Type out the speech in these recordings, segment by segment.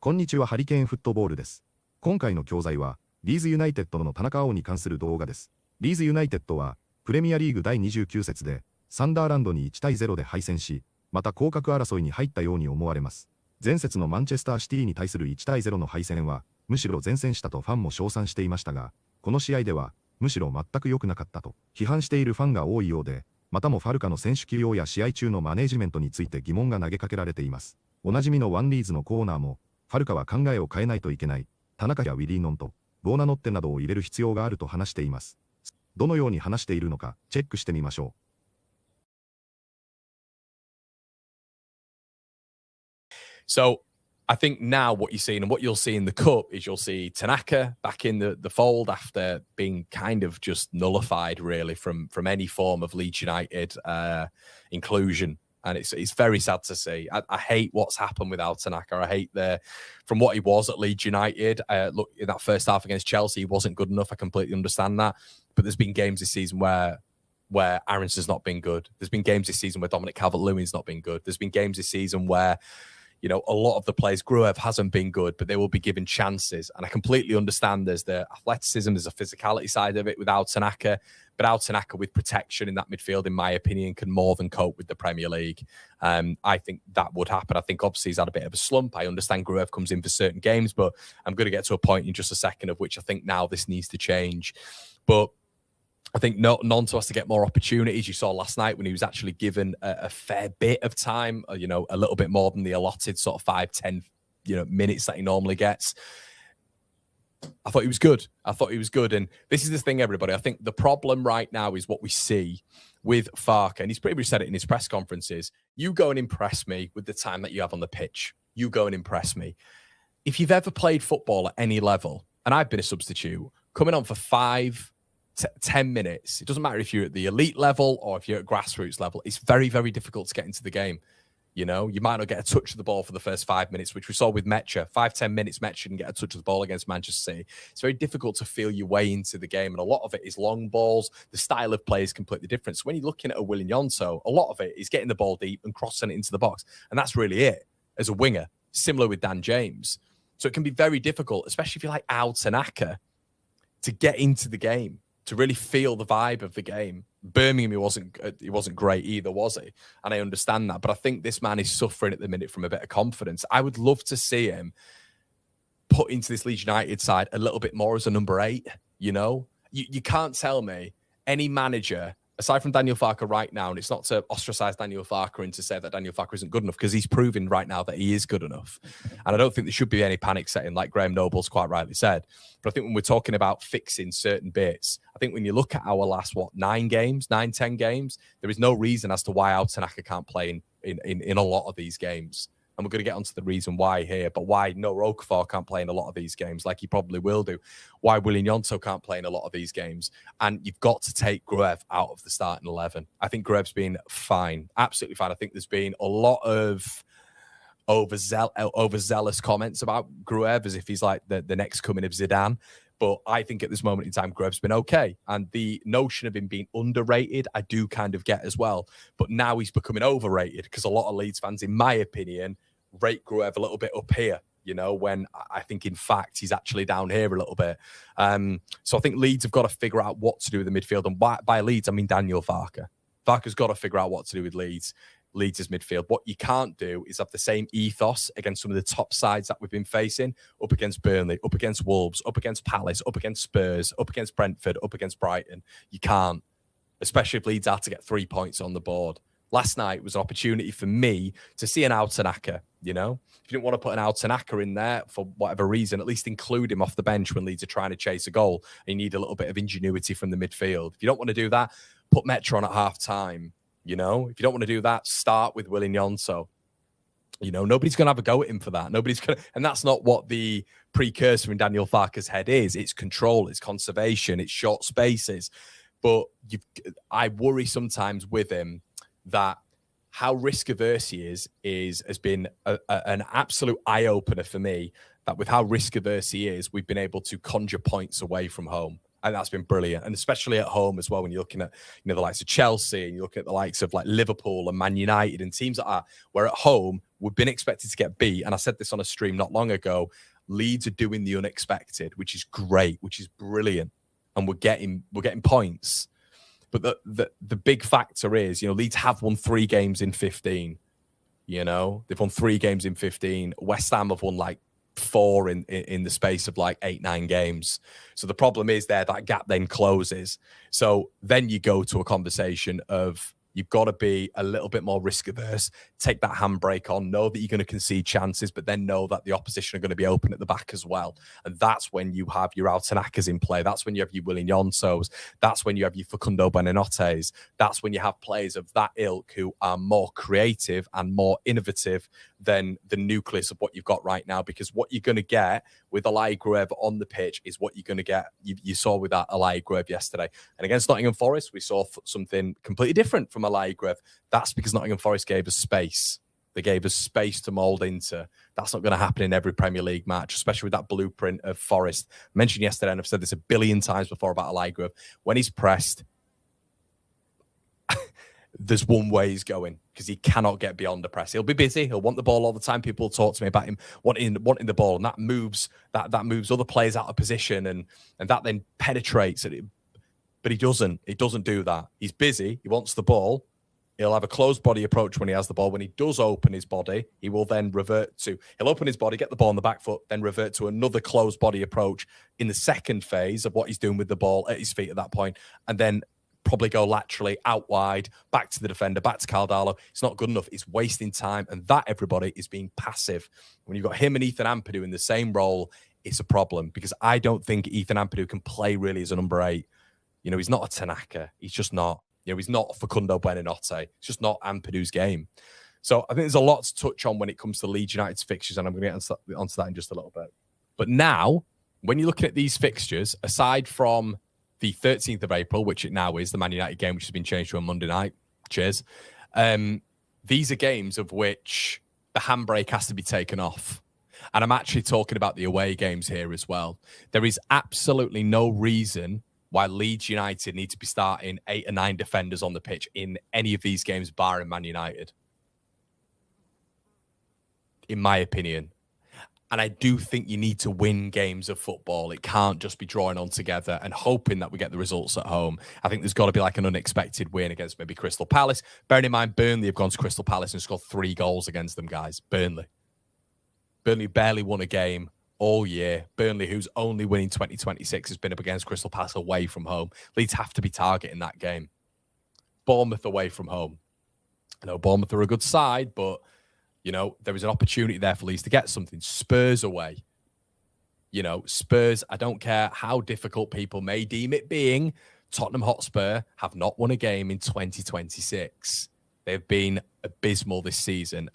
こんにちは、ハリケーンフットボールです。今回の教材は、リーズユナイテッドの田中碧に関する動画です。リーズユナイテッドは、プレミアリーグ第29節で、サンダーランドに1対0で敗戦し、また降格争いに入ったように思われます。前節のマンチェスターシティに対する1対0の敗戦は、むしろ善戦したとファンも称賛していましたが、この試合では、むしろ全く良くなかったと批判しているファンが多いようで、またもファルカの選手起用や試合中のマネージメントについて疑問が投げかけられています。おなじみのワンリーズのコーナーも、ファルカは考えを変えないといけない、田中やウィリーノンと、ブオナノッテなどを入れる必要があると話しています。どのように話しているのか、チェックしてみましょう。So I think now what you're seeing and what you'll see in the cup is you'll see Tanaka back in the fold after being kind of just nullified really from any form of Leeds United inclusion. And it's very sad to see. I hate what's happened without Tanaka. I hate from what he was at Leeds United. Look, in that first half against Chelsea, he wasn't good enough. I completely understand that. But there's been games this season where Aaronson's not been good. There's been games this season where Dominic Calvert-Lewin's not been good. There's been games this season where, you know, a lot of the players, Gruev hasn't been good, but they will be given chances. And I completely understand there's the athleticism, there's a physicality side of it without Tanaka. But Al Tanaka with protection in that midfield, in my opinion, can more than cope with the Premier League. I think that would happen. I think obviously he's had a bit of a slump. I understand Gruev comes in for certain games, but I'm going to get to a point in just a second of which I think now this needs to change. But I think Nonto has to get more opportunities. You saw last night when he was actually given a fair bit of time, you know, a little bit more than the allotted sort of 5-10, you know, minutes that he normally gets. I thought he was good. And this is the thing, everybody. I think the problem right now is what we see with Farke, and he's pretty much said it in his press conferences. You go and impress me with the time that you have on the pitch. You go and impress me. If you've ever played football at any level, and I've been a substitute, coming on for 5-10 minutes, it doesn't matter if you're at the elite level or if you're at grassroots level, it's very, very difficult to get into the game. You know, you might not get a touch of the ball for the first 5 minutes, which we saw with Mecha. 5-10 minutes, Mecha didn't get a touch of the ball against Manchester City. It's very difficult to feel your way into the game. And a lot of it is long balls. The style of play is completely different. So when you're looking at a Willian Yonto, a lot of it is getting the ball deep and crossing it into the box. And that's really it as a winger, similar with Dan James. So it can be very difficult, especially if you're like Al Tanaka, to get into the game, to really feel the vibe of the game. Birmingham, he wasn't great either, was he? And I understand that. But I think this man is suffering at the minute from a bit of confidence. I would love to see him put into this Leeds United side a little bit more as a number 8, you know? You can't tell me any manager, aside from Daniel Farke right now, and it's not to ostracize Daniel Farke and to say that Daniel Farke isn't good enough, because he's proving right now that he is good enough. And I don't think there should be any panic setting, like Graham Noble's quite rightly said. But I think when we're talking about fixing certain bits, I think when you look at our last, 10 games, there is no reason as to why Al Tanaka can't play in a lot of these games. And we're going to get onto the reason why here, but why No Okafor can't play in a lot of these games, like he probably will do. Why Willian Yonto can't play in a lot of these games. And you've got to take Gruev out of the starting 11. I think Gruev's been fine, absolutely fine. I think there's been a lot of overzealous comments about Gruev as if he's like the next coming of Zidane. But I think at this moment in time, Gruev's been okay. And the notion of him being underrated, I do kind of get as well. But now he's becoming overrated because a lot of Leeds fans, in my opinion, rate Gruev a little bit up here, you know, when I think, in fact, he's actually down here a little bit. So I think Leeds have got to figure out what to do with the midfield. And by Leeds, I mean Daniel Farke. Farke's got to figure out what to do with Leeds' midfield. What you can't do is have the same ethos against some of the top sides that we've been facing, up against Burnley, up against Wolves, up against Palace, up against Spurs, up against Brentford, up against Brighton. You can't, especially if Leeds are to get 3 points on the board. Last night was an opportunity for me to see an Al Tanaka, you know? If you didn't want to put an Al Tanaka in there for whatever reason, at least include him off the bench when Leeds are trying to chase a goal and you need a little bit of ingenuity from the midfield. If you don't want to do that, put Metro on at half-time. You know, if you don't want to do that, start with Willian Yonto. You know, nobody's going to have a go at him for that. Nobody's going to, and that's not what the precursor in Daniel Farke's head is. It's control, it's conservation, it's short spaces. But I worry sometimes with him that how risk averse he has been an absolute eye opener for me. That with how risk averse he is, we've been able to conjure points away from home. And that's been brilliant. And especially at home as well, when you're looking at, you know, the likes of Chelsea and you're looking at the likes of like Liverpool and Man United and teams like that, where at home we've been expected to get beat. And I said this on a stream not long ago. Leeds are doing the unexpected, which is great, which is brilliant. And we're getting points. But the big factor is, Leeds have won 3 games in 15. They've won 3 games in 15. West Ham have won like 4 in the space of like 8-9 games. So the problem is that gap then closes. So then you go to a conversation of, you've got to be a little bit more risk averse, take that handbrake on, know that you're going to concede chances, but then know that the opposition are going to be open at the back as well. And that's when you have your Altanakas in play. That's when you have your Willian Jonsos. That's when you have your Facundo Buonanottes. That's when you have players of that ilk who are more creative and more innovative than the nucleus of what you've got right now. Because what you're going to get with Gruev on the pitch is what you're going to get. You saw with that Gruev yesterday. And against Nottingham Forest, we saw something completely different from Gruev. That's because Nottingham Forest gave us space. They gave us space to mould into. That's not going to happen in every Premier League match, especially with that blueprint of Forest. I mentioned yesterday, and I've said this a billion times before about Gruev. When he's pressed, there's one way he's going, because he cannot get beyond the press. He'll be busy. He'll want the ball all the time. People talk to me about him wanting the ball, and that moves other players out of position, and that then penetrates it. But he doesn't. He doesn't do that. He's busy. He wants the ball. He'll have a closed body approach when he has the ball. When he does open his body, he will then he'll open his body, get the ball on the back foot, then revert to another closed body approach in the second phase of what he's doing with the ball at his feet at that point, and then probably go laterally, out wide, back to the defender, back to Caldalo. It's not good enough. It's wasting time. And that, everybody, is being passive. When you've got him and Ethan Ampadu in the same role, it's a problem, because I don't think Ethan Ampadu can play really as a number 8. He's not a Tanaka. He's just not. He's not Facundo Buonanotte. It's just not Ampadu's game. So I think there's a lot to touch on when it comes to Leeds United's fixtures, and I'm going to get onto that in just a little bit. But now, when you're looking at these fixtures, aside from the 13th of April, which it now is, the Man United game, which has been changed to a Monday night. Cheers. These are games of which the handbrake has to be taken off. And I'm actually talking about the away games here as well. There is absolutely no reason why Leeds United need to be starting 8 or 9 defenders on the pitch in any of these games, barring Man United. In my opinion. And I do think you need to win games of football. It can't just be drawing on together and hoping that we get the results at home. I think there's got to be like an unexpected win against maybe Crystal Palace. Bearing in mind, Burnley have gone to Crystal Palace and scored 3 goals against them, guys. Burnley barely won a game all year. Burnley, who's only winning 2026, has been up against Crystal Palace away from home. Leeds have to be targeting that game. Bournemouth away from home. I know Bournemouth are a good side, but there is an opportunity there for Leeds to get something. Spurs away. Spurs, I don't care how difficult people may deem it being, Tottenham Hotspur have not won a game in 2026. They've been abysmal this season.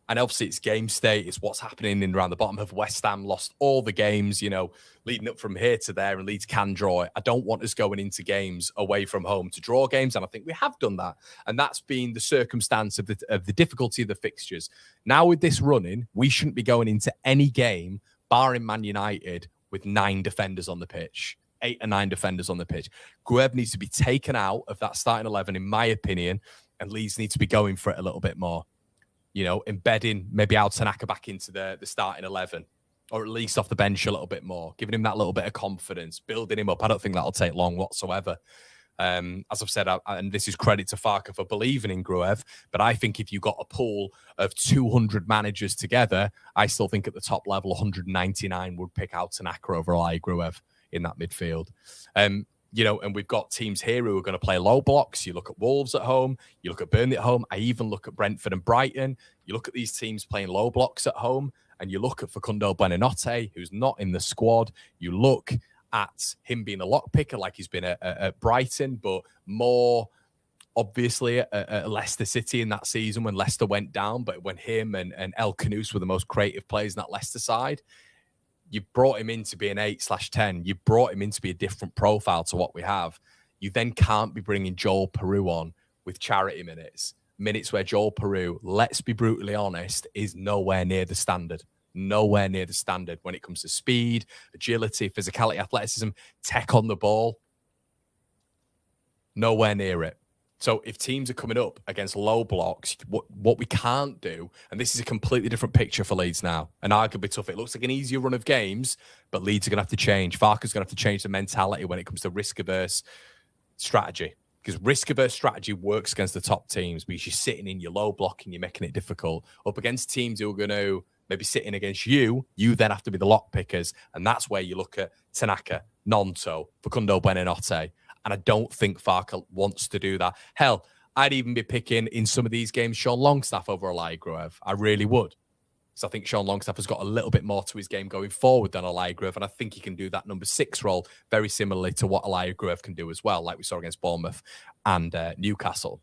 And obviously it's game state, it's what's happening in around the bottom. Have West Ham lost all the games, leading up from here to there, and Leeds can draw it. I don't want us going into games away from home to draw games, and I think we have done that. And that's been the circumstance of the difficulty of the fixtures. Now with this running, we shouldn't be going into any game, barring Man United, with 9 defenders on the pitch. 8 or 9 defenders on the pitch. Gruev needs to be taken out of that starting 11, in my opinion, and Leeds needs to be going for it a little bit more. Embedding maybe Al Tanaka back into the starting 11, or at least off the bench a little bit more, giving him that little bit of confidence, building him up. I don't think that'll take long whatsoever. As I've said, and this is credit to Farke for believing in Gruev, but I think if you got a pool of 200 managers together, I still think at the top level, 199 would pick out Tanaka over Gruev in that midfield. And we've got teams here who are going to play low blocks. You look at Wolves at home. You look at Burnley at home. I even look at Brentford and Brighton. You look at these teams playing low blocks at home, and you look at Facundo Buonanotte, who's not in the squad. You look at him being a lockpicker like he's been at Brighton, but more obviously at Leicester City in that season when Leicester went down. But when him and El Canouse were the most creative players in that Leicester side, you brought him in to be an 8/10. You brought him in to be a different profile to what we have. You then can't be bringing Joel Peru on with charity minutes where Joel Peru, let's be brutally honest, is nowhere near the standard. Nowhere near the standard when it comes to speed, agility, physicality, athleticism, tech on the ball. Nowhere near it. So if teams are coming up against low blocks, what we can't do, and this is a completely different picture for Leeds now, and arguably tough. It looks like an easier run of games, but Leeds are going to have to change. Farke's going to have to change the mentality when it comes to risk-averse strategy. Because risk-averse strategy works against the top teams because you're sitting in, you're low blocking, you're making it difficult. Up against teams who are going to maybe sitting against you then have to be the lock pickers. And that's where you look at Tanaka, Nonto, Facundo Buonanotte. And I don't think Farke wants to do that. Hell, I'd even be picking in some of these games Sean Longstaff over Lowy. I really would. So I think Sean Longstaff has got a little bit more to his game going forward than Lowy, and I think he can do that number 6 role very similarly to what Lowy can do as well, like we saw against Bournemouth and Newcastle.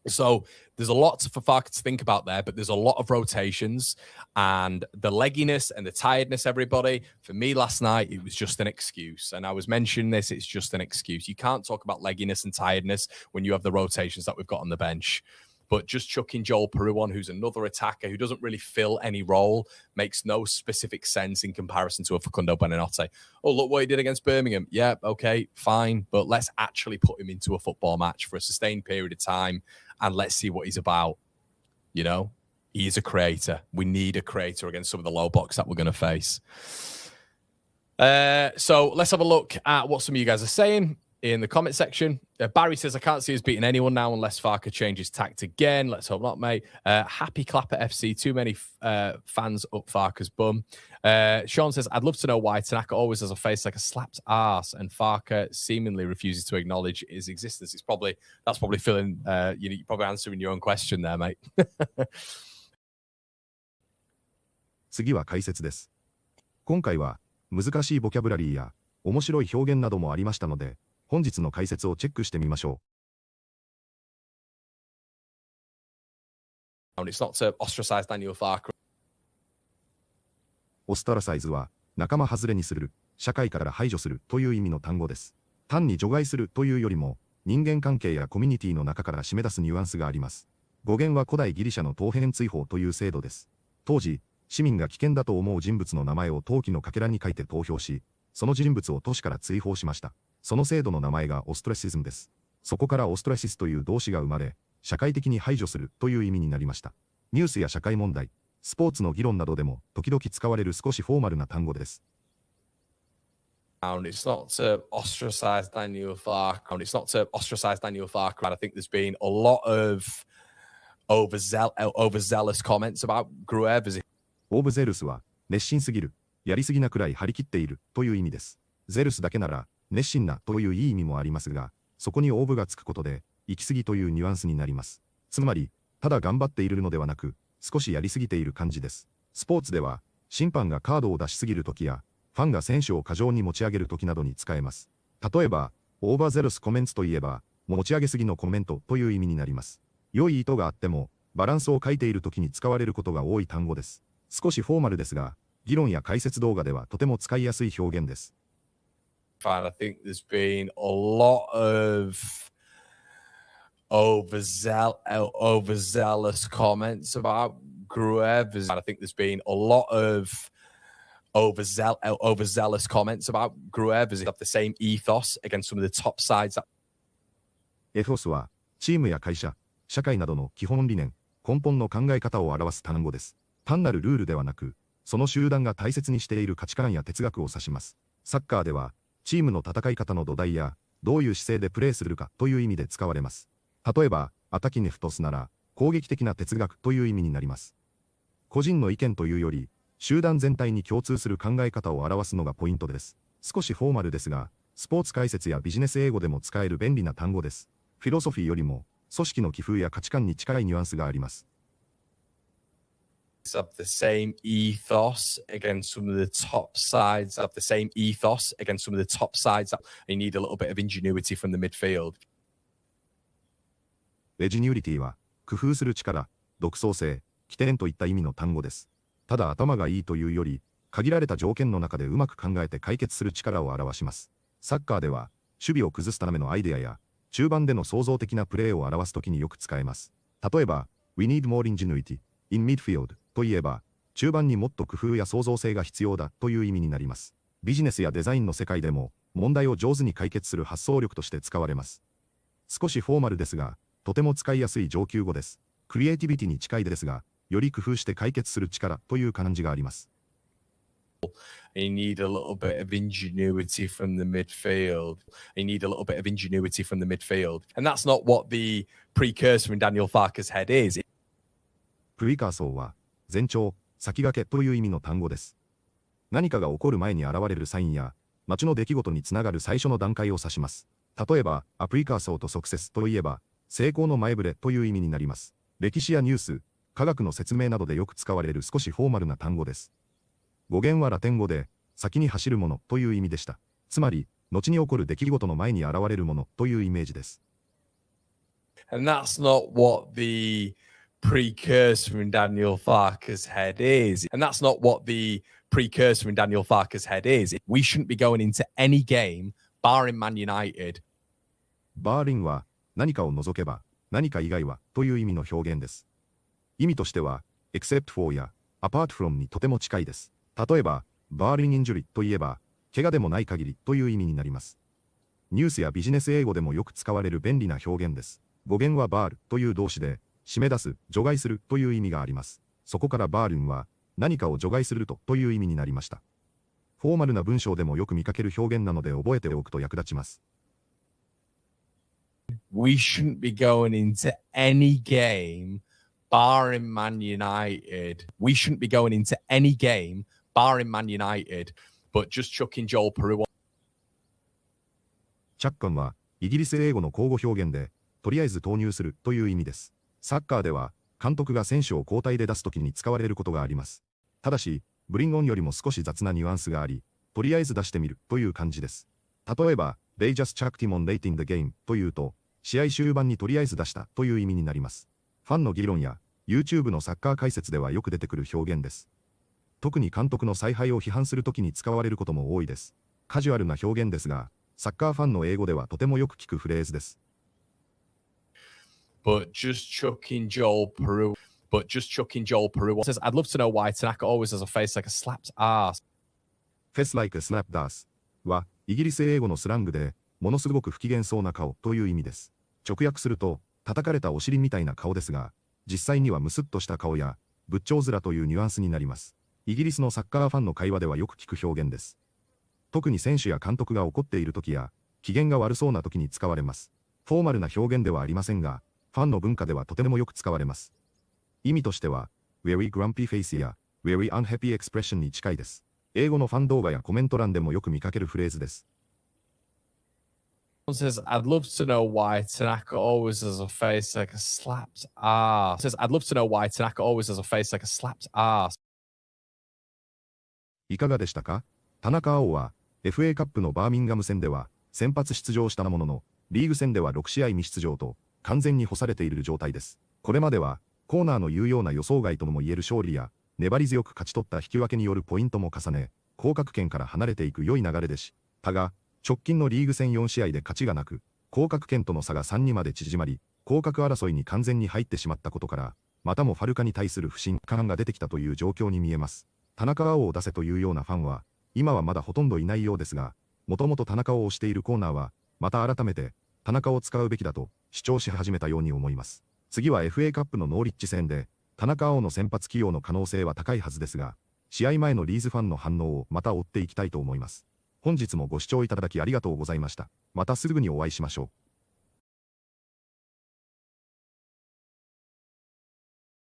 So there's a lot for Farke to think about there, but there's a lot of rotations and the legginess and the tiredness, everybody. For me last night, it was just an excuse. And I was mentioning this, it's just an excuse. You can't talk about legginess and tiredness when you have the rotations that we've got on the bench. But just chucking Joel Peru on, who's another attacker who doesn't really fill any role, makes no specific sense in comparison to a Facundo Buonanotte. Oh, look what he did against Birmingham. Yeah, okay, fine. But let's actually put him into a football match for a sustained period of time and let's see what he's about. You know, he is a creator. We need a creator against some of the low blocks that we're going to face. So let's have a look at what some of you guys are saying in the comment section. Barry says, I can't see us beating anyone now unless Farke changes tact again. Let's hope not, mate. Happy Clapper FC. Too many fans up Farke's bum. Sean says, I'd love to know why Tanaka always has a face like a slapped ass and Farke seemingly refuses to acknowledge his existence. That's probably filling, you're probably answering your own question there, mate. 次は解説です。今回は難しいボキャブラリーや面白い表現などもありましたので、本日の解説をチェックしてみましょう。It's not to ostracize Daniel Farke. オストラサイズは仲間外れにする、社会から排除するという意味の単語です。単に除外するというよりも、人間関係やコミュニティの中から締め出すニュアンスがあります。語源は古代ギリシャの陶片追放という制度です。当時、市民が危険だと思う人物の名前を陶器のかけらに書いて投票し、その人物を都市から追放しました。その制度の名前がオストレシズムです。そこからオストレシスという動詞が生まれ、社会的に排除するという意味になりました。ニュースや社会問題、スポーツの議論などでも時々使われる少しフォーマルな単語です。It's not to ostracize Daniel Farke. It's not to ostracize Daniel Farke. I think there's been a lot of overzealous comments about Gruev. オーブゼルスは熱心すぎる、やりすぎなくらい張り切っているという意味です。ゼルスだけなら熱心なといういい意味もありますが、そこにオーブがつくことで行き過ぎというニュアンスになります。つまり、ただ頑張っているのではなく、少しやりすぎている感じです。スポーツでは、審判がカードを出しすぎるときや、ファンが選手を過剰に持ち上げるときなどに使えます。例えば、オーバーゼロスコメンツといえば、持ち上げすぎのコメントという意味になります。良い意図があっても、バランスを書いているときに使われることが多い単語です。少しフォーマルですが、議論や解説動画ではとても使いやすい表現です。I think there's been a lot of overzealous comments about Gruev. I think there's been a lot of overzealous comments about Gruev. Is it have the same ethos against some of the top sides? エフォスは、チームや会社、社会などの基本理念、根本の考え方を表す単語です。単なるルールではなく、その集団が大切にしている価値観や哲学を指します。サッカーでは、チームの戦い方の土台や、どういう姿勢でプレーするかという意味で使われます。例えば、アタキネフトスなら、攻撃的な哲学という意味になります。個人の意見というより、集団全体に共通する考え方を表すのがポイントです。少しフォーマルですが、スポーツ解説やビジネス英語でも使える便利な単語です。フィロソフィーよりも、組織の気風や価値観に近いニュアンスがあります。Have the same ethos against some of the top sides. Have the same ethos against some of the top sides. You need a little bit of ingenuity from the midfield. エジニュリティは工夫する力、独創性、起点といった意味の単語です。ただ頭がいいというより、限られた条件の中でうまく考えて解決する力を表します。サッカーでは守備を崩すためのアイデアや中盤での創造的なプレーを表すときによく使えます。例えば、We need more ingenuity in midfield といえば、中盤にもっと工夫や創造性が必要だという意味になります。ビジネスやデザインの世界でも、問題を上手に解決する発想力として使われます。少しフォーマルですが、とても使いやすい上級語です。クリエイティビティに近いですが、より工夫して解決する力という感じがあります。You need a little bit of ingenuity from the midfield. You need a little bit of ingenuity from the midfield. And that's not what the precursor in Daniel Farke's head is. プリカーソーは、前兆、先駆けという意味の単語です。何かが起こる前に現れるサインや、後の出来事につながる最初の段階を指します。例えば、アプリカーソーとサクセスといえば、成功の前触れという意味になります。歴史やニュース、科学の説明などでよく使われる少しフォーマルな単語です。語源はラテン語で、先に走るものという意味でした。つまり、後に起こる出来事の前に現れるものというイメージです。And that's not what the precursor in Daniel Farke's head is. And that's not what the precursor in Daniel Farke's head is. We shouldn't be going into any game, barring Man United. バーリンは、何かを除けば、何か以外はという意味の表現です。意味としては、except for や apart from にとても近いです。例えば、バーリンインジュリといえば、怪我でもない限りという意味になります。ニュースやビジネス英語でもよく使われる便利な表現です。語源はバールという動詞で、締め出す、除外するという意味があります。そこからバーリンは、何かを除外するという意味になりました。フォーマルな文章でもよく見かける表現なので覚えておくと役立ちます。We shouldn't be going into any game, barring Man United. We shouldn't be going into any game, barring Man United, but just chucking Joel Peru. チャッカンは、イギリス英語の口語表現で、とりあえず投入するという意味です。サッカーでは、監督が選手を交代で出すときに使われることがあります。ただし、ブリンゴンよりも少し雑なニュアンスがあり、とりあえず出してみるという感じです。例えば、They just chucked him on late in the game というと、試合終盤にとりあえず出したという意味になります。ファンの議論や YouTube のサッカー解説ではよく出てくる表現です。特に監督の采配を批判するときに使われることも多いです。カジュアルな表現ですが、サッカーファンの英語ではとてもよく聞くフレーズです。But just chucking Joel Peru. Says, I'd love to know why Tanaka always has a face like a slapped ass. Face like a slapped ass はイギリス英語のスラングで、ものすごく不機嫌そうな顔という意味です。直訳すると、叩かれたお尻みたいな顔ですが、実際にはムスッとした顔や、仏頂面というニュアンスになります。イギリスのサッカーファンの会話ではよく聞く表現です。特に選手や監督が怒っている時や、機嫌が悪そうな時に使われます。フォーマルな表現ではありませんが、ファンの文化ではとてもよく使われます。意味としては、very grumpy face や very unhappy expression に近いです。英語のファン動画やコメント欄でもよく見かけるフレーズです。Says, I'd love to know why Tanaka always has a face like a slapped ass. Says, I'd love to know why Tanaka always has a face like a slapped ass. いかがでしたか？田中碧は FA カップのバーミンガム戦では先発出場したものの、リーグ戦では6試合未出場と完全に干されている状態です。これまではコーナーの言うような予想外とも言える勝利や粘り強く勝ち取った引き分けによるポイントも重ね、降格圏から離れていく良い流れでしたが、直近のリーグ戦4試合で勝ちがなく、降格圏との差が3にまで縮まり、降格争いに完全に入ってしまったことから、またもファルカに対する不信感が出てきたという状況に見えます。田中碧を出せというようなファンは、今はまだほとんどいないようですが、もともと田中を推しているコーナーは、また改めて、田中を使うべきだと主張し始めたように思います。次は FA カップのノーリッジ戦で、田中碧の先発起用の可能性は高いはずですが、試合前のリーズファンの反応をまた追っていきたいと思います。本日もご視聴いただきありがとうございました。またすぐにお会いしましょう。